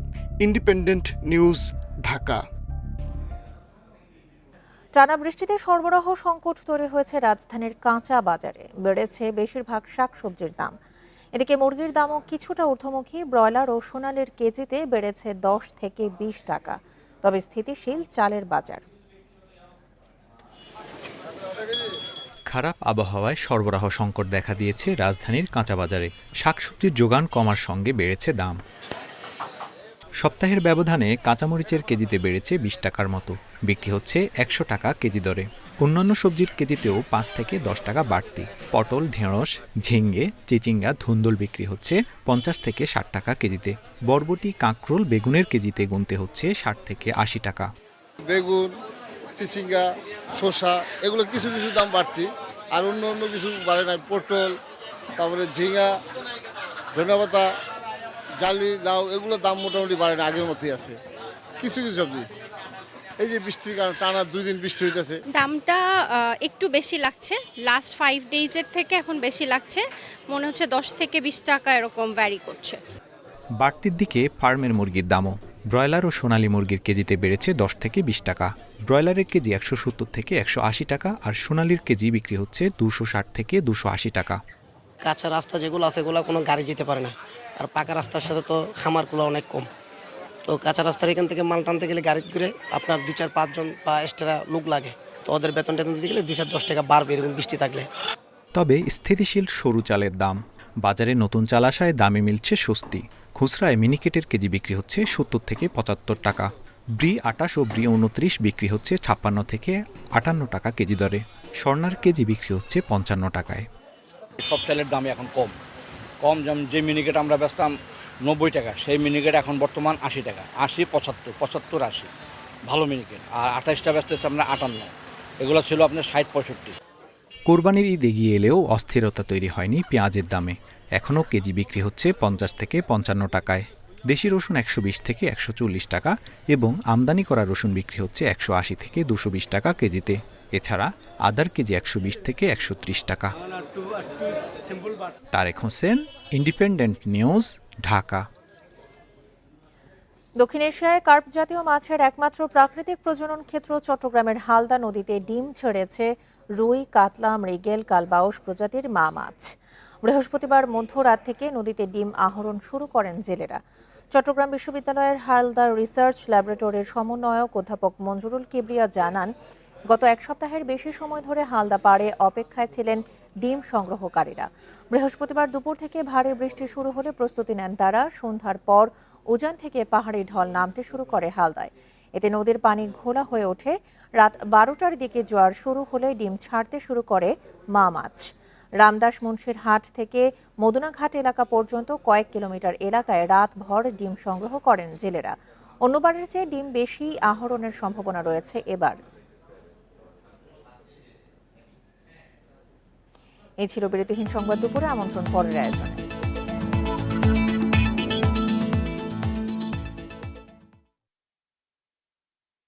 Independent News, Dhaka. টানা বৃষ্টিতে সরবরাহ সংকট তৈরি হয়েছে রাজধানীর কাঁচা বাজারে। বেড়েছে বেশিরভাগ শাকসবজির দাম। এদিকে মুরগির দামও কিছুটা ঊর্ধ্বমুখী। ব্রয়লার ও সোনালির কেজিতে বেড়েছে 10 থেকে 20 টাকা। তবে স্থিতিশীল চালের বাজার। খারাপ আবহাওয়ায় সরবরাহ সংকট দেখা দিয়েছে রাজধানীর কাঁচা বাজারে। শাকসবজির যোগান কমার সঙ্গে বেড়েছে দাম। সপ্তাহের ব্যবধানে কাঁচামরিচের কেজিতে বেড়েছে 20 টাকার মতো, বিক্রি হচ্ছে 100 টাকা কেজি দরে। অন্যান্য সবজির কেজিতেও 5 থেকে 10 টাকা বাড়তি। পটল, ঢেঁড়স, ঝিঙ্গে, চিচিঙ্গা, ধুন্দুল বিক্রি হচ্ছে 50 থেকে 60 টাকা কেজিতে। বরবটি, কাঁকরোল, বেগুনের কেজিতে গুনতে হচ্ছে 60 থেকে 80 টাকা। বেগুন, চিচিঙ্গা, শসা এগুলো কিছু কিছু দাম বাড়তি, আর অন্য কিছু বাড়ে না। পটল, তারপরে ঝিঙ্গা, ধনেপাতা, জালি লাউ এগুলোর দাম মোটামুটি বাড়ে না, আগের মতোই আছে। কিছু কিছু সবজি এই যে বৃষ্টির কারণে টানা 2 দিন বৃষ্টি হইতেছে, দামটা একটু বেশি লাগছে। লাস্ট 5 ডেজের থেকে এখন বেশি লাগছে, মনে হচ্ছে 10 থেকে 20 টাকা এরকম ভ্যারি করছে। বাড়তির দিকে ফার্মের মুরগির দামও। ব্রয়লার ও সোনালী মুরগির কেজিতে বেড়েছে 10 থেকে 20 টাকা। ব্রয়লারের কেজি 170 থেকে 180 টাকা আর সোনালীর কেজি বিক্রি হচ্ছে 260 থেকে 280 টাকা। কাঁচা রাস্তা যেগুলো আছে এগুলো কোনো গাড়ি যেতে পারে না, আর পাকা রাস্তার সাথে তো খামারগুলো অনেক কম। তো কাঁচা রাস্তার এখান থেকে মাল টানতে গেলে গাড়ি করে আপনার 2-4-5 জন বা এক্সট্রা লোক লাগে, তো ওদের বেতনটা দিতে গেলে 2-10 টাকা বাড়বে এরকম বৃষ্টি থাকলে। তবে স্থিতিশীল সরু চালের দাম। বাজারে নতুন চাল আসায় দামে মিলছে স্বস্তি। খুচরায় মিনিকেটের কেজি বিক্রি হচ্ছে 70 থেকে 75 টাকা। ব্রি 28 ও ব্রি 29 বিক্রি হচ্ছে 56 থেকে 58 টাকা কেজি দরে। স্বর্ণার কেজি বিক্রি হচ্ছে 55 টাকায়। সব চালের দাম এখন কম যেমন যে মিনিকেট আমরা বেচতাম 90 টাকা, সেই মিনিকেট এখন বর্তমান 80 টাকা, 80, 75, 75, 80 ভালো মিনিকেট। আর 28টা বেচতেছে আপনার 58, এগুলো ছিল আপনার 60-65। কোরবানির ঈদ এগিয়ে এলেও অস্থিরতা তৈরি হয়নি পেঁয়াজের দামে। এখনও কেজি বিক্রি হচ্ছে 50 থেকে 55 টাকায়। দেশি রসুন 120 থেকে 140 টাকা এবং আমদানি করা রসুন বিক্রি হচ্ছে 180 থেকে 220 টাকা কেজিতে। এছাড়া আদার কেজি 120 থেকে 130 টাকা। Tareq Hossain, Independent News, Dhaka. দক্ষিণ এশিয়ায় কার্প জাতীয় মাছের একমাত্র প্রাকৃতিক প্রজনন ক্ষেত্র চট্টগ্রামের হালদা নদীতে ডিম ছেড়েছে রুই, কাতলা, মৃগেল, কালবাউস প্রজাতির মা মাছ। বৃহস্পতিবার মধ্যরাত থেকে নদীতে ডিম আহরণ শুরু করেন জেলেরা। চট্টগ্রাম বিশ্ববিদ্যালয়ের হালদা রিসার্চ ল্যাবরেটরির সমন্বয়ক অধ্যাপক মঞ্জুরুল কিবরিয়া জানান, গত 1 সপ্তাহের বেশি সময় ধরে হালদা পাড়ে অপেক্ষায় ছিলেন ডিম সংগ্রহকারীরা। বৃহস্পতিবার দুপুর থেকে ভারী বৃষ্টি শুরু হলে প্রস্তুতি নেন তারা। সন্ধ্যার পর উজান থেকে পাহাড়ি ঢল নামতে শুরু করে হালদায়। এতে নদীর পানি ঘোলা হয়ে ওঠে। রাত 12টার দিকে জোয়ার শুরু হলে ডিম ছাড়তে শুরু করে মা মাছ। রামদাস মুন্সির হাট থেকে মদুনাঘাট এলাকা পর্যন্ত কয়েক কিলোমিটার এলাকায় রাতভর ডিম সংগ্রহ করেন জেলেরা। অন্যবারের চেয়ে ডিম বেশি আহরণের সম্ভাবনা রয়েছে এবার। এই ছিল বিরতিহীন সংবাদ দুপুরে। আমন্ত্রণ পরের আয়োজনে।